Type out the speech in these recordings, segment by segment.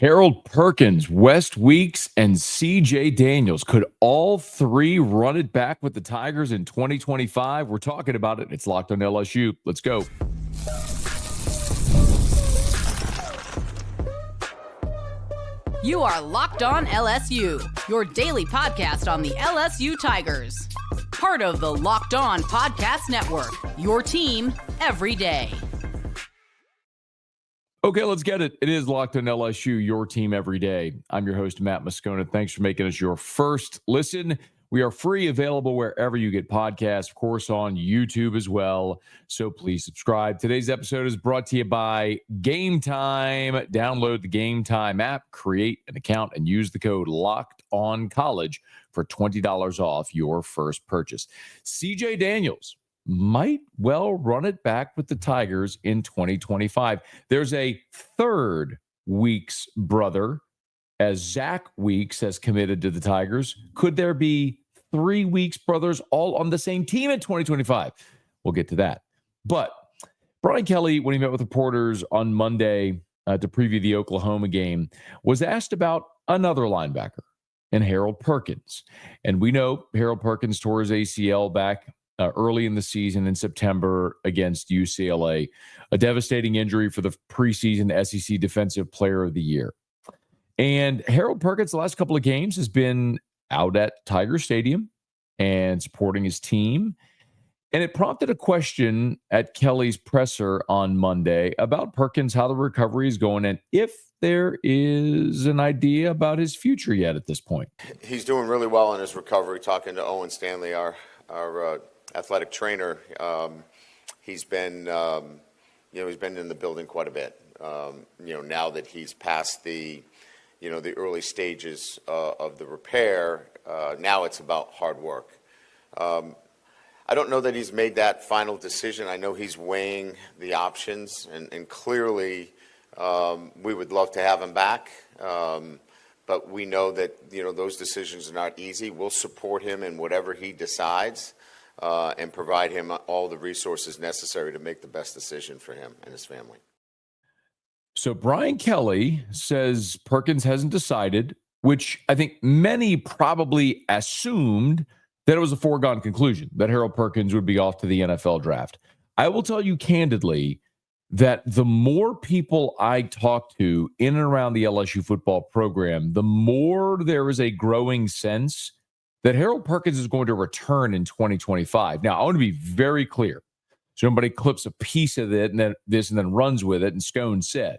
Harold Perkins, West Weeks, and C.J. Daniels. Could all three run it back with the Tigers in 2025? We're talking about it. It's Locked on LSU. Let's go. You are Locked on LSU, your daily podcast on the LSU Tigers. Part of the Locked on Podcast Network, your team every day. Okay, let's get it. It is Locked on LSU, your team every day. I'm your host, Matt Moscona. Thanks for making us your first listen. We are free, available wherever you get podcasts, of course, on YouTube as well. So please subscribe. Today's episode is brought to you by Game Time. Download the Game Time app, create an account, and use the code LOCKEDONCollege for $20 off your first purchase. CJ Daniels might well run it back with the Tigers in 2025. There's a third Weeks brother, as Zack Weeks has committed to the Tigers. Could there be 3 Weeks brothers all on the same team in 2025? We'll get to that. But Brian Kelly, when he met with reporters on Monday to preview the Oklahoma game, was asked about another linebacker, and Harold Perkins. And we know Harold Perkins tore his ACL back early in the season in September against UCLA, a devastating injury for the preseason SEC Defensive Player of the Year. And Harold Perkins, the last couple of games, has been out at Tiger Stadium and supporting his team. And it prompted a question at Kelly's presser on Monday about Perkins, how the recovery is going, and if there is an idea about his future yet at this point. He's doing really well in his recovery. Talking to Owen Stanley, our athletic trainer, he's been he's been in the building quite a bit. Now that he's past the early stages of the repair, now it's about hard work. I don't know that he's made that final decision. I know he's weighing the options, and clearly we would love to have him back. But we know that those decisions are not easy. We'll support him in whatever he decides, and provide him all the resources necessary to make the best decision for him and his family. So Brian Kelly says Perkins hasn't decided, which I think many probably assumed that it was a foregone conclusion, that Harold Perkins would be off to the NFL draft. I will tell you candidly that the more people I talk to in and around the LSU football program, the more there is a growing sense that Harold Perkins is going to return in 2025. Now, I want to be very clear, so nobody clips a piece of it and then runs with it. And Scone said,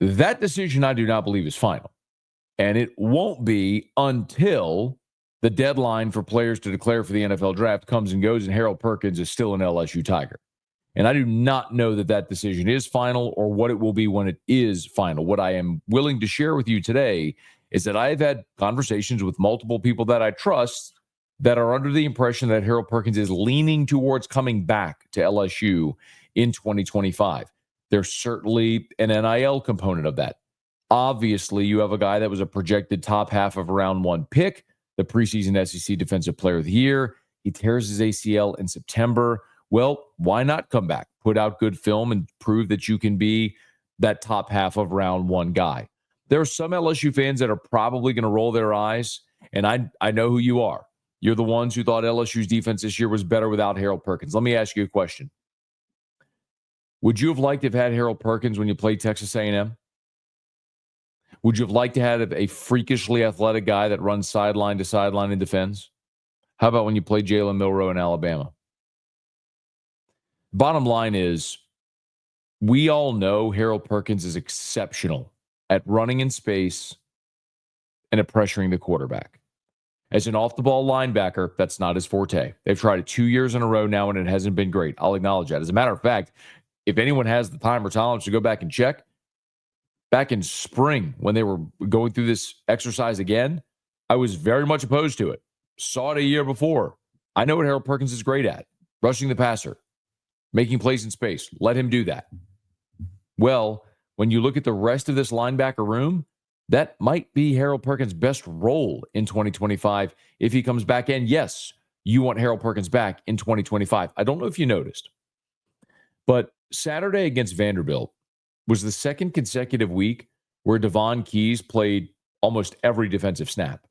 that decision I do not believe is final. And it won't be until the deadline for players to declare for the NFL draft comes and goes and Harold Perkins is still an LSU Tiger. And I do not know that that decision is final or what it will be when it is final. What I am willing to share with you today is that I have had conversations with multiple people that I trust that are under the impression that Harold Perkins is leaning towards coming back to LSU in 2025. There's certainly an NIL component of that. Obviously, you have a guy that was a projected top half of round 1 pick, the preseason SEC Defensive Player of the Year. He tears his ACL in September. Well, why not come back, put out good film, and prove that you can be that top half of round 1 guy? There are some LSU fans that are probably going to roll their eyes, and I know who you are. You're the ones who thought LSU's defense this year was better without Harold Perkins. Let me ask you a question. Would you have liked to have had Harold Perkins when you played Texas A&M? Would you have liked to have a freakishly athletic guy that runs sideline to sideline and defends? How about when you played Jalen Milroe in Alabama? Bottom line is, we all know Harold Perkins is exceptional at running in space and at pressuring the quarterback. As an off-the-ball linebacker, that's not his forte. They've tried it 2 years in a row now, and it hasn't been great. I'll acknowledge that. As a matter of fact, if anyone has the time or tolerance to go back and check, back in spring when they were going through this exercise again, I was very much opposed to it. Saw it a year before. I know what Harold Perkins is great at. Rushing the passer. Making plays in space. Let him do that. Well, when you look at the rest of this linebacker room, that might be Harold Perkins' best role in 2025 if he comes back in. Yes, you want Harold Perkins back in 2025. I don't know if you noticed, but Saturday against Vanderbilt was the second consecutive week where Devon Keys played almost every defensive snap.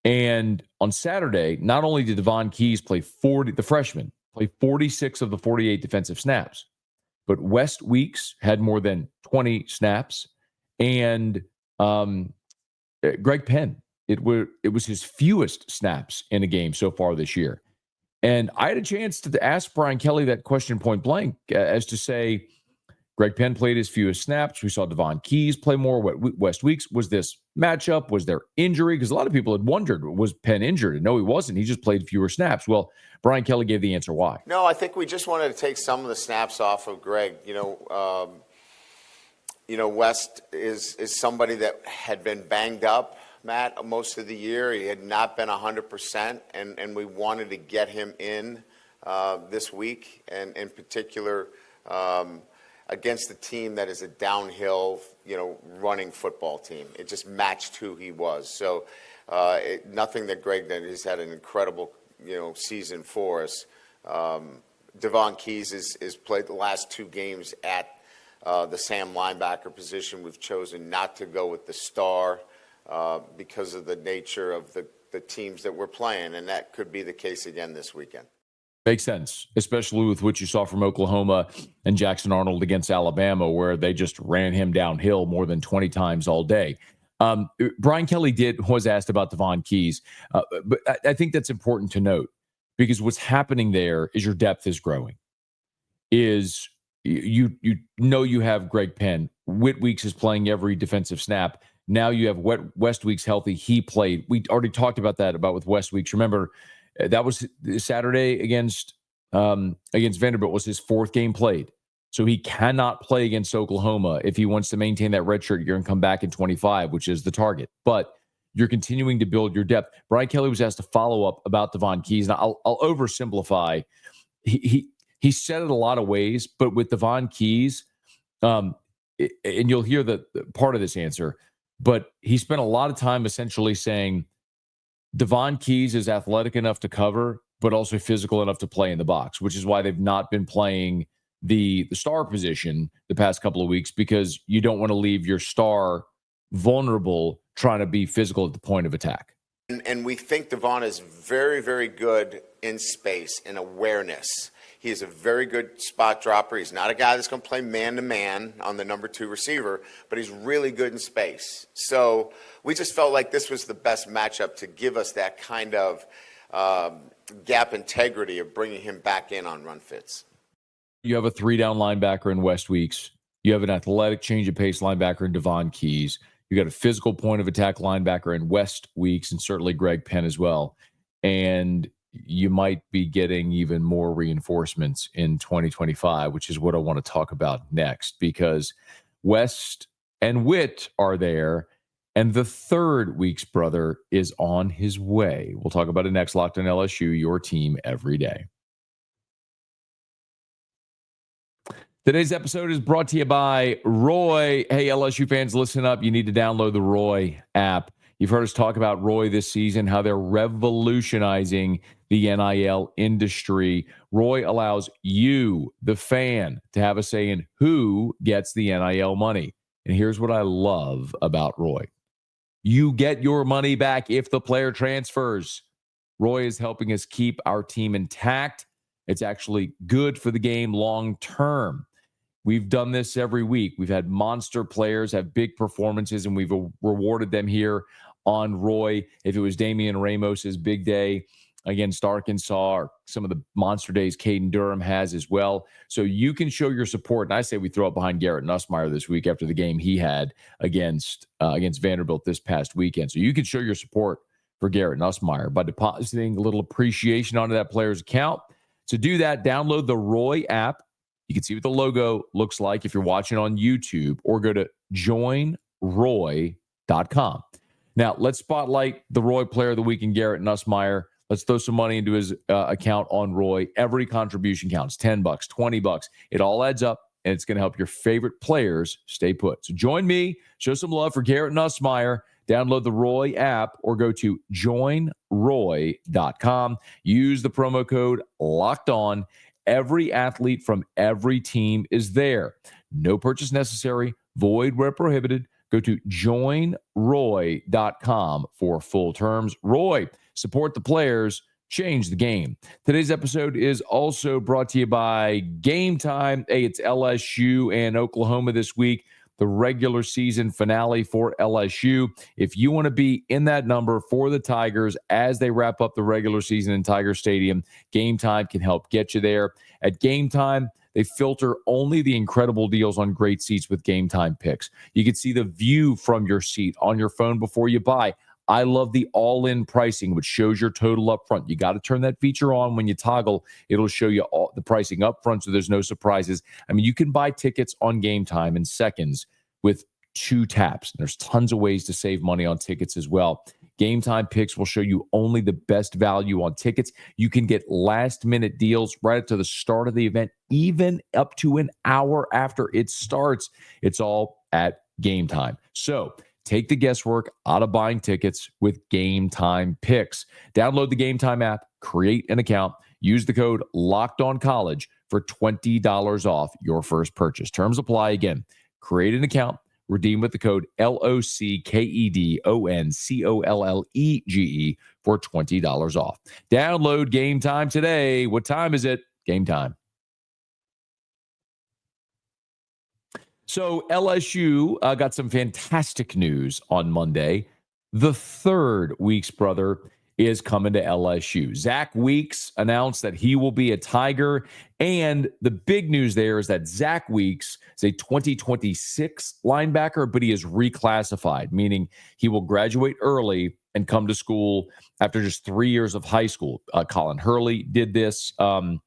And on Saturday, not only did Devon Keys play the freshman, play 46 of the 48 defensive snaps, but West Weeks had more than 20 snaps. And Greg Penn, it was his fewest snaps in a game so far this year. And I had a chance to ask Brian Kelly that question point blank as to say, Greg Penn played his fewest snaps. We saw Devon Keys play more. West Weeks, was this matchup? Was there injury? Because a lot of people had wondered, was Penn injured? And no, he wasn't. He just played fewer snaps. Well, Brian Kelly gave the answer why. No, I think we just wanted to take some of the snaps off of Greg. West is somebody that had been banged up, Matt, most of the year. He had not been 100%, and we wanted to get him in this week, and in particular against a team that is a downhill, running football team. It just matched who he was. So nothing that Greg did. He's had an incredible, season for us. Devon Keys has played the last 2 games at the Sam linebacker position. We've chosen not to go with the star because of the nature of the teams that we're playing, and that could be the case again this weekend. Makes sense, especially with what you saw from Oklahoma and Jackson Arnold against Alabama, where they just ran him downhill more than 20 times all day. Brian Kelly was asked about Devon Keys, but I think that's important to note, because what's happening there is your depth is growing. You have Greg Penn. Whit Weeks is playing every defensive snap. Now you have West Weeks healthy. He played. We already talked about with West Weeks. Remember, that was Saturday against Vanderbilt was his 4th game played. So he cannot play against Oklahoma if he wants to maintain that redshirt year and come back in 25, which is the target. But you're continuing to build your depth. Brian Kelly was asked to follow up about Devon Keys. Now, I'll oversimplify. He said it a lot of ways, but with Devon Keys, and you'll hear the part of this answer, but he spent a lot of time essentially saying Devon Keys is athletic enough to cover, but also physical enough to play in the box, which is why they've not been playing the star position the past couple of weeks, because you don't want to leave your star vulnerable trying to be physical at the point of attack. And we think Devon is very, very good in space and awareness. He is a very good spot dropper. He's not a guy that's going to play man-to-man on the number 2 receiver, but he's really good in space. So we just felt like this was the best matchup to give us that kind of gap integrity of bringing him back in on run fits. You have a 3-down linebacker in West Weeks. You have an athletic change of pace linebacker in Devon Keys. You got a physical point of attack linebacker in West Weeks, and certainly Greg Penn as well. And you might be getting even more reinforcements in 2025, which is what I want to talk about next, because West and Whit are there, and the 3rd Weeks brother is on his way. We'll talk about it next. Locked on LSU, your team every day. Today's episode is brought to you by Roy. Hey, LSU fans, listen up. You need to download the Roy app. You've heard us talk about Roy this season, how they're revolutionizing the NIL industry. Roy allows you, the fan, to have a say in who gets the NIL money. And here's what I love about Roy. You get your money back if the player transfers. Roy is helping us keep our team intact. It's actually good for the game long term. We've done this every week. We've had monster players have big performances, and we've rewarded them here on Roy. If it was Damian Ramos's big day against Arkansas, or some of the monster days Caden Durham has as well. So you can show your support. And I say we throw up behind Garrett Nussmeier this week after the game he had against Vanderbilt this past weekend. So you can show your support for Garrett Nussmeier by depositing a little appreciation onto that player's account. To do that, download the Roy app. You can see what the logo looks like if you're watching on YouTube, or go to joinroy.com. Now, let's spotlight the Roy player of the week in Garrett Nussmeier. Let's throw some money into his account on Roy. Every contribution counts. $10, $20. It all adds up, and it's going to help your favorite players stay put. So join me. Show some love for Garrett Nussmeier. Download the Roy app or go to joinroy.com. Use the promo code LOCKEDON. Every athlete from every team is there. No purchase necessary. Void where prohibited. Go to joinroy.com for full terms. Roy, support the players, change the game. Today's episode is also brought to you by Game Time. Hey, it's LSU and Oklahoma this week, the regular season finale for LSU. If you want to be in that number for the Tigers as they wrap up the regular season in Tiger Stadium, Game Time can help get you there. At Game Time, they filter only the incredible deals on great seats with Game Time picks. You can see the view from your seat on your phone before you buy. I love the all-in pricing, which shows your total up front. You got to turn that feature on when you toggle. It'll show you all the pricing up front, so there's no surprises. I mean, you can buy tickets on Game Time in seconds with 2 taps. There's tons of ways to save money on tickets as well. Game Time picks will show you only the best value on tickets. You can get last-minute deals right up to the start of the event, even up to an hour after it starts. It's all at Game Time. So take the guesswork out of buying tickets with Game Time picks. Download the Game Time app, create an account, use the code LOCKEDONCollege for $20 off your first purchase. Terms apply. Again, create an account, redeem with the code LOCKEDONCOLLEGE for $20 off. Download Game Time today. What time is it? Game Time. So LSU got some fantastic news on Monday. The third Weeks brother is coming to LSU. Zack Weeks announced that he will be a Tiger. And the big news there is that Zack Weeks is a 2026 linebacker, but he is reclassified, meaning he will graduate early and come to school after just 3 years of high school. Colin Hurley did this a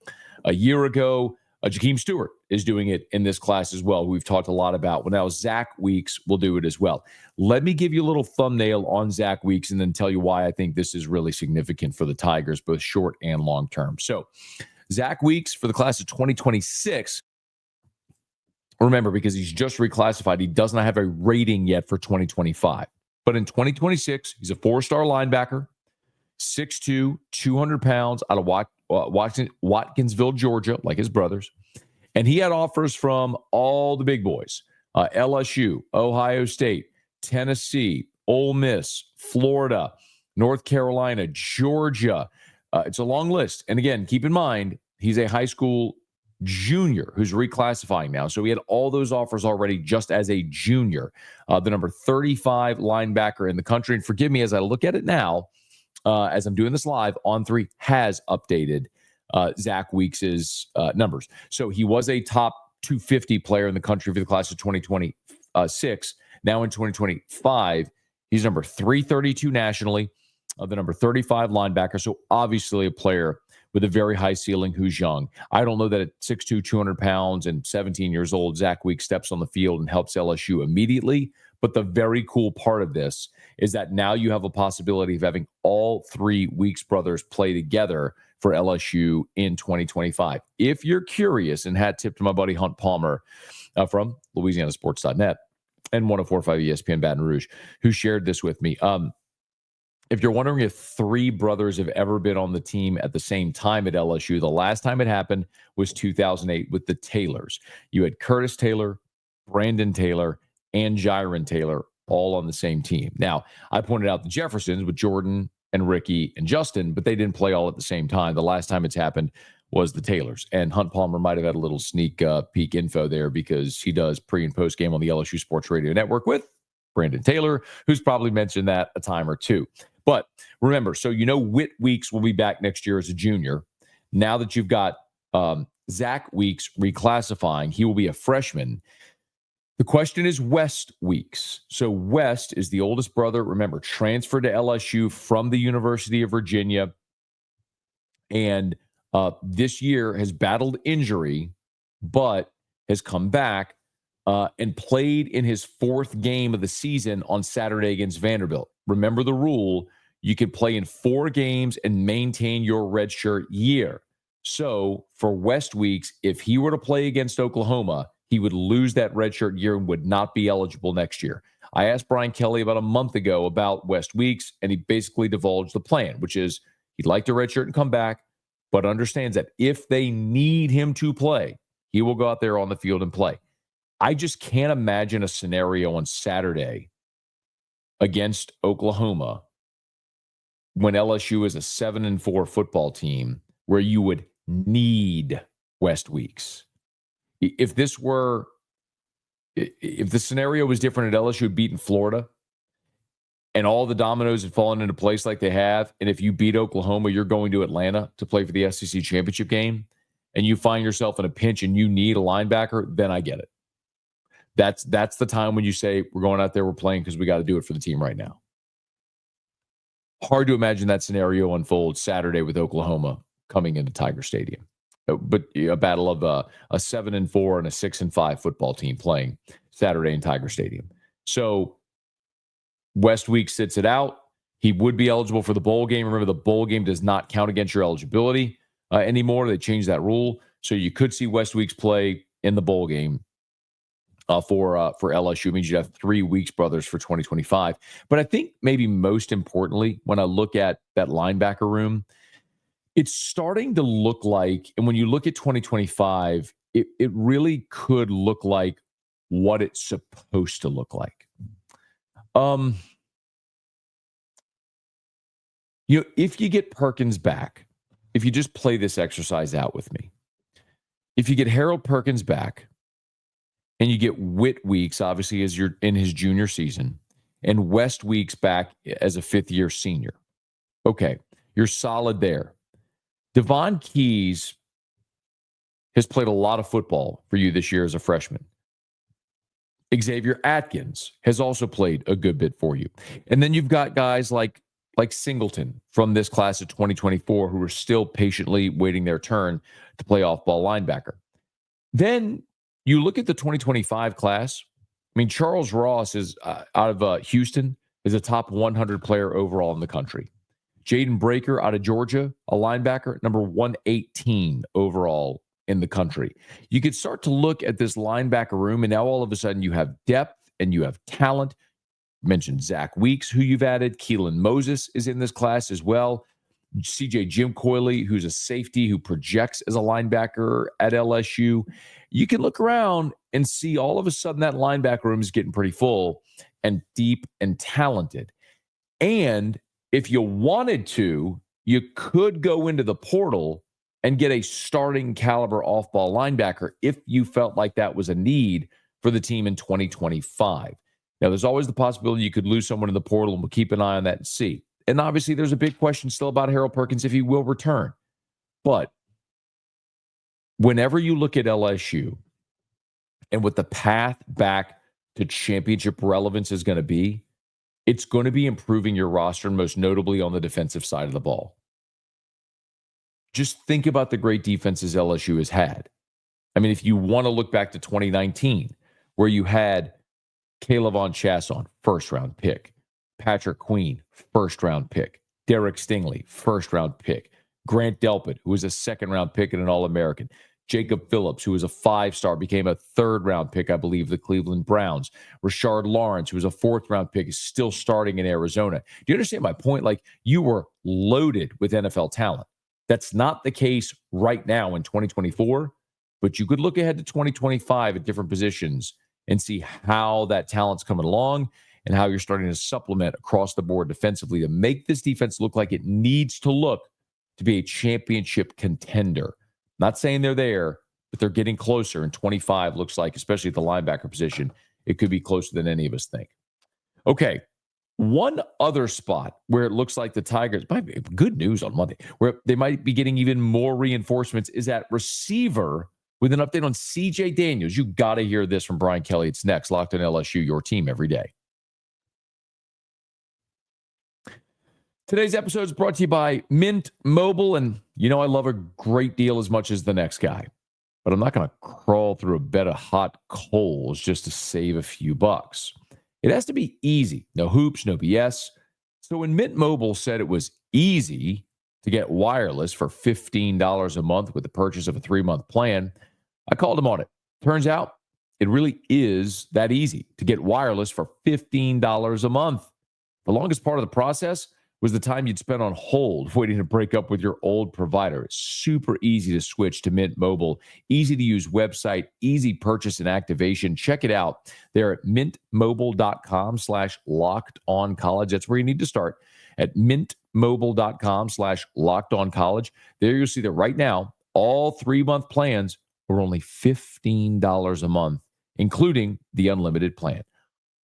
year ago. Jakeem Stewart is doing it in this class as well. We've talked a lot about. Well, now Zack Weeks will do it as well. Let me give you a little thumbnail on Zack Weeks and then tell you why I think this is really significant for the Tigers, both short and long term. So Zack Weeks for the class of 2026, remember, because he's just reclassified, he does not have a rating yet for 2025. But in 2026, he's a 4-star linebacker, 6'2", 200 pounds, out of Watkinsville, Georgia, like his brothers. And he had offers from all the big boys, LSU, Ohio State, Tennessee, Ole Miss, Florida, North Carolina, Georgia. It's a long list. And again, keep in mind, he's a high school junior who's reclassifying now. So he had all those offers already just as a junior, the number 35 linebacker in the country. And forgive me as I look at it now, as I'm doing this live, On3 has updated Zack Weeks' numbers. So he was a top 250 player in the country for the class of 2026. Now in 2025, he's number 332 nationally, the number 35 linebacker. So obviously a player with a very high ceiling who's young. I don't know that at 6'2", 200 pounds and 17 years old, Zack Weeks steps on the field and helps LSU immediately. But the very cool part of this is that now you have a possibility of having all 3 Weeks brothers play together for LSU in 2025. If you're curious, and hat tip to my buddy Hunt Palmer from LouisianaSports.net and 104.5 ESPN Baton Rouge, who shared this with me. If you're wondering if 3 brothers have ever been on the team at the same time at LSU, the last time it happened was 2008 with the Taylors. You had Curtis Taylor, Brandon Taylor, and Jiron Taylor all on the same team. Now, I pointed out the Jeffersons with Jordan and Ricky and Justin, but they didn't play all at the same time. The last time it's happened was the Taylors. And Hunt Palmer might have had a little sneak peek info there because he does pre and post game on the LSU Sports Radio Network with Brandon Taylor, who's probably mentioned that a time or two. But remember, so you know Whit Weeks will be back next year as a junior. Now that you've got Zack Weeks reclassifying, he will be a freshman. The question is West Weeks. So West is the oldest brother, remember, transferred to LSU from the University of Virginia. And this year has battled injury, but has come back and played in his 4th game of the season on Saturday against Vanderbilt. Remember the rule, you can play in 4 games and maintain your redshirt year. So for West Weeks, if he were to play against Oklahoma, he would lose that redshirt year and would not be eligible next year. I asked Brian Kelly about a month ago about West Weeks, and he basically divulged the plan, which is he'd like to redshirt and come back, but understands that if they need him to play, he will go out there on the field and play. I just can't imagine a scenario on Saturday against Oklahoma when LSU is a 7-4 football team where you would need West Weeks. If the scenario was different at LSU had beaten Florida and all the dominoes had fallen into place like they have, and if you beat Oklahoma, you're going to Atlanta to play for the SEC championship game, and you find yourself in a pinch and you need a linebacker, then I get it. That's the time when you say, we're going out there, we're playing because we got to do it for the team right now. Hard to imagine that scenario unfold Saturday with Oklahoma coming into Tiger Stadium. But a battle of a 7-4 and a 6-5 football team playing Saturday in Tiger Stadium. So West Week sits it out. He would be eligible for the bowl game. Remember, the bowl game does not count against your eligibility anymore. They changed that rule. So you could see West Weeks play in the bowl game for LSU. It means you'd have 3 Weeks brothers for 2025. But I think maybe most importantly, when I look at that linebacker room, it's starting to look like, and when you look at 2025, it really could look like what it's supposed to look like. If you get Perkins back, if you just play this exercise out with me, if you get Harold Perkins back and you get Whit Weeks, obviously, as you're in his junior season, and West Weeks back as a 5th-year senior, okay, you're solid there. Devon Keys has played a lot of football for you this year as a freshman. Xavier Atkins has also played a good bit for you. And then you've got guys like Singleton from this class of 2024 who are still patiently waiting their turn to play off-ball linebacker. Then you look at the 2025 class. I mean, Charles Ross is out of Houston, is a top 100 player overall in the country. Jaden Breaker out of Georgia, a linebacker, number 118 overall in the country. You could start to look at this linebacker room, and now all of a sudden you have depth and you have talent. Mentioned Zack Weeks, who you've added. Keelan Moses is in this class as well. CJ Jim Coyley, who's a safety who projects as a linebacker at LSU. You can look around and see all of a sudden that linebacker room is getting pretty full and deep and talented. And if you wanted to, you could go into the portal and get a starting caliber off-ball linebacker if you felt like that was a need for the team in 2025. Now, there's always the possibility you could lose someone in the portal, and we'll keep an eye on that and see. And obviously, there's a big question still about Harold Perkins if he will return. But whenever you look at LSU and what the path back to championship relevance is going to be, it's going to be improving your roster, and most notably on the defensive side of the ball. Just think about the great defenses LSU has had. I mean, if you want to look back to 2019, where you had Kaylavon Chasson, first-round pick. Patrick Queen, first-round pick. Derek Stingley, first-round pick. Grant Delpit, who was a second-round pick and an All-American. Jacob Phillips, who was a 5-star, became a third-round pick, I believe, the Cleveland Browns. Rashard Lawrence, who was a 4th-round pick, is still starting in Arizona. Do you understand my point? Like, you were loaded with NFL talent. That's not the case right now in 2024, but you could look ahead to 2025 at different positions and see how that talent's coming along and how you're starting to supplement across the board defensively to make this defense look like it needs to look to be a championship contender. Not saying they're there, but they're getting closer. And 25 looks like, especially at the linebacker position, it could be closer than any of us think. Okay, one other spot where it looks like the Tigers, might be good news on Monday, where they might be getting even more reinforcements is at receiver. With an update on C.J. Daniels. You got to hear this from Brian Kelly. It's next. Locked on LSU, your team every day. Today's episode is brought to you by Mint Mobile. And you know I love a great deal as much as the next guy. But I'm not going to crawl through a bed of hot coals just to save a few bucks. It has to be easy. No hoops, no BS. So when Mint Mobile said it was easy to get wireless for $15 a month with the purchase of a 3-month plan, I called him on it. Turns out it really is that easy to get wireless for $15 a month. The longest part of the process was the time you'd spend on hold waiting to break up with your old provider. It's super easy to switch to Mint Mobile. Easy to use website, easy purchase and activation. Check it out. They're at mintmobile.com/lockedoncollege. That's where you need to start, at mintmobile.com/lockedoncollege. There you'll see that right now, all 3-month plans are only $15 a month, including the unlimited plan.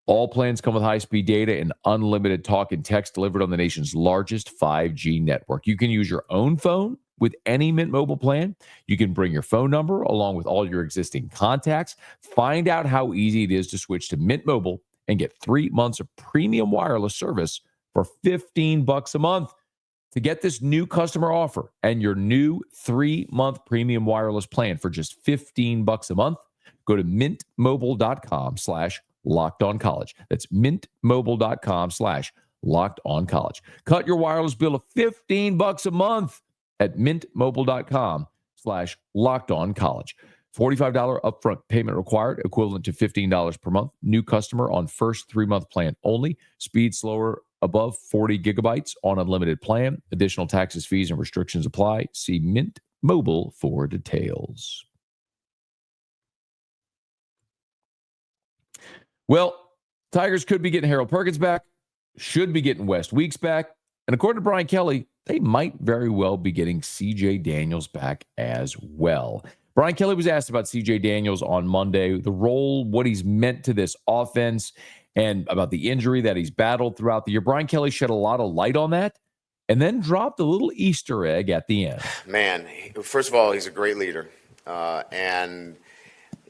All plans come with high-speed data and unlimited talk and text delivered on the nation's largest 5G network. You can use your own phone with any Mint Mobile plan. You can bring your phone number along with all your existing contacts. Find out how easy it is to switch to Mint Mobile and get 3 months of premium wireless service for $15 a month. To get this new customer offer and your new 3-month premium wireless plan for just $15 a month, go to mintmobile.com/lockedoncollege. That's mintmobile.com/lockedoncollege. Cut your wireless bill of $15 a month at mintmobile.com/lockedoncollege. $45 upfront payment required, equivalent to $15 per month. New customer on first 3-month plan only. Speed slower above 40 gigabytes on unlimited plan. Additional taxes, fees, and restrictions apply. See Mint Mobile for details. Well, Tigers could be getting Harold Perkins back, should be getting West Weeks back, and according to Brian Kelly, they might very well be getting C.J. Daniels back as well. Brian Kelly was asked about C.J. Daniels on Monday, the role, what he's meant to this offense, and about the injury that he's battled throughout the year. Brian Kelly shed a lot of light on that and then dropped a little Easter egg at the end. Man, first of all, he's a great leader, and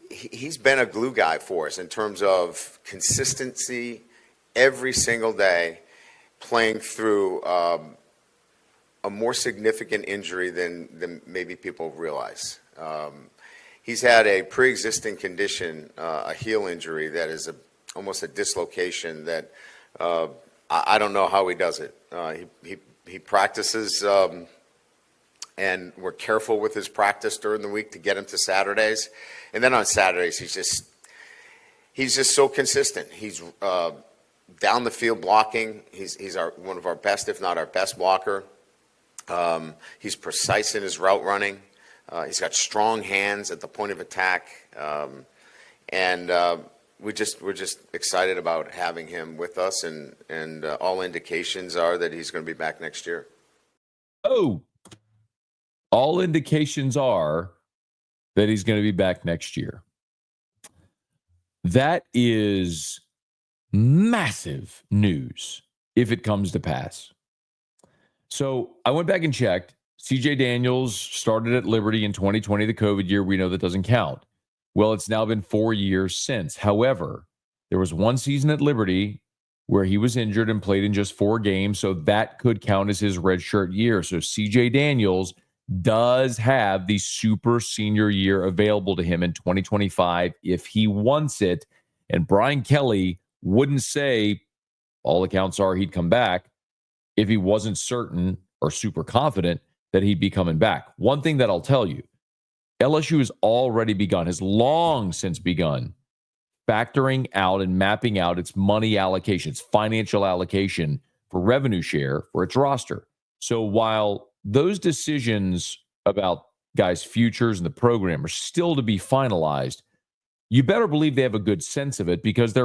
he's been a glue guy for us in terms of consistency every single day, playing through a more significant injury than maybe people realize. He's had a pre-existing condition, a heel injury that is almost a dislocation that I don't know how he does it. He practices, and we're careful with his practice during the week to get him to Saturdays. And then on Saturdays, he's just so consistent. He's down the field blocking. He's one of our best, if not our best blocker. He's precise in his route running. He's got strong hands at the point of attack. And we're just excited about having him with us, and all indications are that he's going to be back next year. Oh, all indications are that he's going to be back next year. That is massive news if it comes to pass. So I went back and checked. C.J. Daniels started at Liberty in 2020, the COVID year. We know that doesn't count. Well, it's now been 4 years since. However, there was one season at Liberty where he was injured and played in just 4 games, so that could count as his redshirt year. So C.J. Daniels does have the super senior year available to him in 2025 if he wants it. And Brian Kelly wouldn't say, all accounts are, he'd come back if he wasn't certain or super confident that he'd be coming back. One thing that I'll tell you, LSU has already begun, has long since begun, factoring out and mapping out its money allocation, its financial allocation for revenue share for its roster. So while those decisions about guys' futures and the program are still to be finalized, you better believe they have a good sense of it, because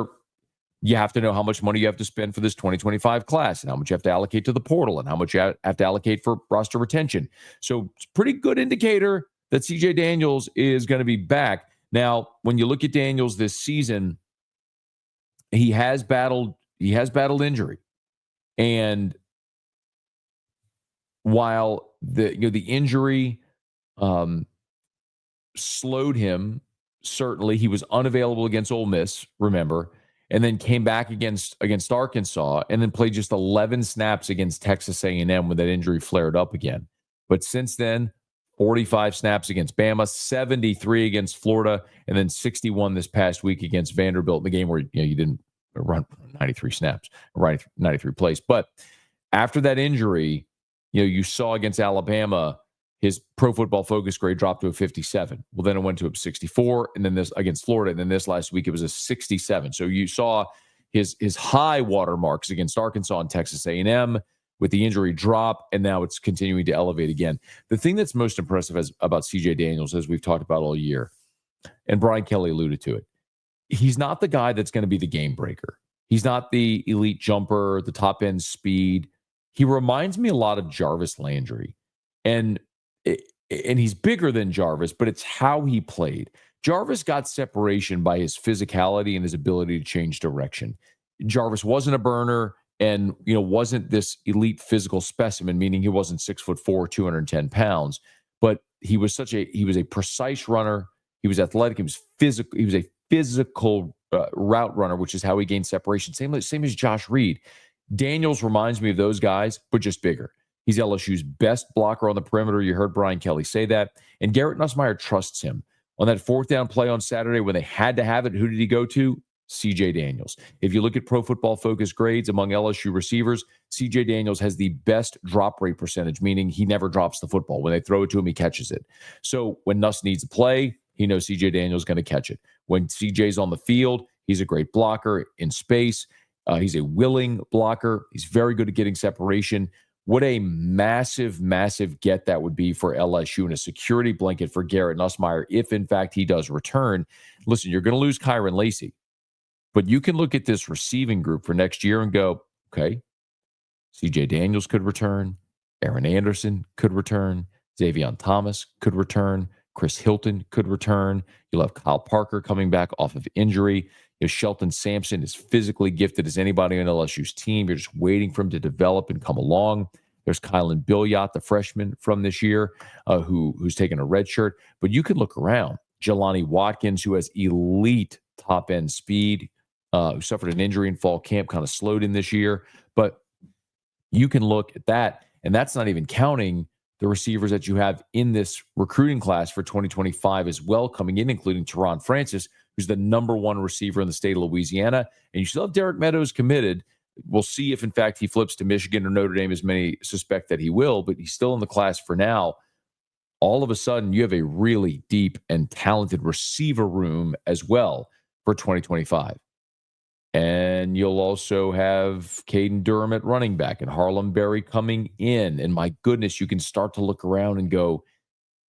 you have to know how much money you have to spend for this 2025 class and how much you have to allocate to the portal and how much you have to allocate for roster retention. So it's a pretty good indicator that C.J. Daniels is going to be back. Now, when you look at Daniels this season, he has battled injury. And while the injury slowed him, certainly he was unavailable against Ole Miss, remember, and then came back against Arkansas, and then played just 11 snaps against Texas A&M when that injury flared up again. But since then, 45 snaps against Bama, 73 against Florida, and then 61 this past week against Vanderbilt in the game where you didn't run 93 snaps, right? 93 plays. But after that injury, you saw against Alabama, his Pro Football Focus grade dropped to a 57. Well, then it went to a 64, and then this against Florida, and then this last week it was a 67. So you saw his high water marks against Arkansas and Texas A&M, with the injury drop, and now it's continuing to elevate again. The thing that's most impressive about CJ Daniels, as we've talked about all year, and Brian Kelly alluded to it, he's not the guy that's going to be the game breaker. He's not the elite jumper, the top end speed. He reminds me a lot of Jarvis Landry. And he's bigger than Jarvis, but it's how he played. Jarvis got separation by his physicality and his ability to change direction. Jarvis wasn't a burner and, wasn't this elite physical specimen, meaning he wasn't 6'4", 210 pounds, but he was a precise runner. He was athletic. He was physical. He was a physical route runner, which is how he gained separation. Same as Josh Reed. Daniels reminds me of those guys, but just bigger. He's LSU's best blocker on the perimeter. You heard Brian Kelly say that. And Garrett Nussmeier trusts him. On that fourth down play on Saturday when they had to have it, who did he go to? CJ Daniels. If you look at Pro Football Focus grades among LSU receivers, CJ Daniels has the best drop rate percentage, meaning he never drops the football. When they throw it to him, he catches it. So when Nuss needs a play, he knows CJ Daniels is going to catch it. When CJ's on the field, he's a great blocker in space. He's a willing blocker. He's very good at getting separation. What a massive, massive get that would be for LSU and a security blanket for Garrett Nussmeier if, in fact, he does return. Listen, you're going to lose Kyron Lacey, but you can look at this receiving group for next year and go, okay, CJ Daniels could return. Aaron Anderson could return. Xavion Thomas could return. Chris Hilton could return. You'll have Kyle Parker coming back off of injury. Shelton Sampson is physically gifted as anybody on LSU's team. You're just waiting for him to develop and come along. There's Kylan Billiot, the freshman from this year, who's taken a red shirt. But you can look around. Jelani Watkins, who has elite top-end speed, who suffered an injury in fall camp, kind of slowed in this year. But you can look at that, and that's not even counting the receivers that you have in this recruiting class for 2025 as well coming in, including Teron Francis, who's the number one receiver in the state of Louisiana. And you still have Derek Meadows committed. We'll see if, in fact, he flips to Michigan or Notre Dame, as many suspect that he will, but he's still in the class for now. All of a sudden, you have a really deep and talented receiver room as well for 2025. And you'll also have Caden Durham at running back and Harlem Berry coming in. And my goodness, you can start to look around and go,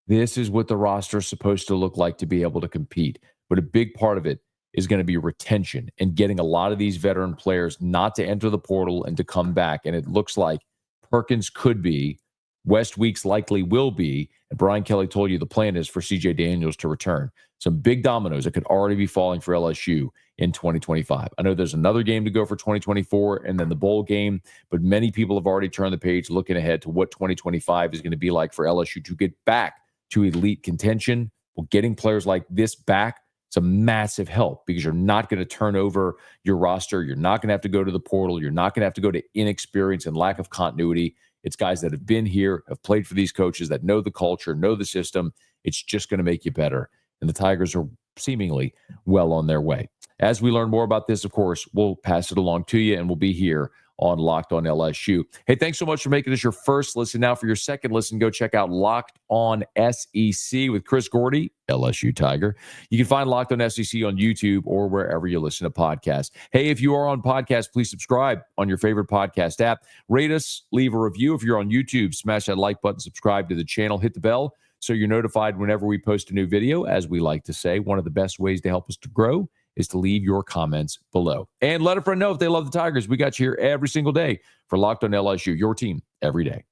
this is what the roster is supposed to look like to be able to compete. But a big part of it is going to be retention and getting a lot of these veteran players not to enter the portal and to come back. And it looks like Perkins could be, West Weeks likely will be, and Brian Kelly told you the plan is for CJ Daniels to return. Some big dominoes that could already be falling for LSU in 2025. I know there's another game to go for 2024 and then the bowl game, but many people have already turned the page looking ahead to what 2025 is going to be like for LSU to get back to elite contention. Well, getting players like this back, it's a massive help because you're not going to turn over your roster. You're not going to have to go to the portal. You're not going to have to go to inexperience and lack of continuity. It's guys that have been here, have played for these coaches, that know the culture, know the system. It's just going to make you better. And the Tigers are seemingly well on their way. As we learn more about this, of course, we'll pass it along to you, and we'll be here on Locked On LSU. Hey, thanks so much for making this your first listen. Now, for your second listen, go check out Locked On SEC with Chris Gordy, LSU Tiger. You can find Locked On SEC on YouTube or wherever you listen to podcasts. Hey, if you are on podcast, please subscribe on your favorite podcast app. Rate us, leave a review. If you're on YouTube, smash that like button, subscribe to the channel, hit the bell so you're notified whenever we post a new video. As we like to say, one of the best ways to help us to grow is to leave your comments below. And let a friend know if they love the Tigers. We got you here every single day for Locked On LSU, your team every day.